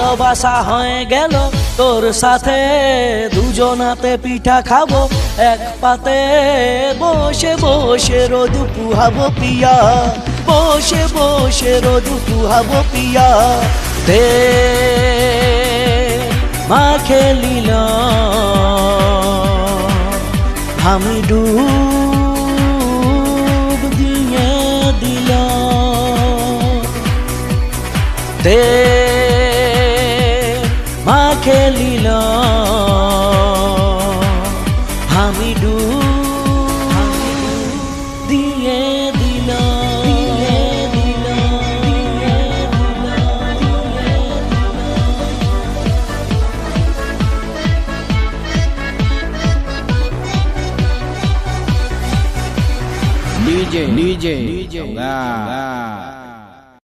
ভালোবাসা হয়ে গেল তোর সাথে, দুজনাতে পিঠা খাবো এক পাতে, বসে বসে রোদ পুহাবো পিয়া, বসে বসে রোদ পুহাবো পিয়া। তে মা খেলিল আমি ডুব দিয়ে দিল, তে মা খেলিল আমি ডুব দিয়ে দিল, দিয়ে দিল, দিয়ে DJ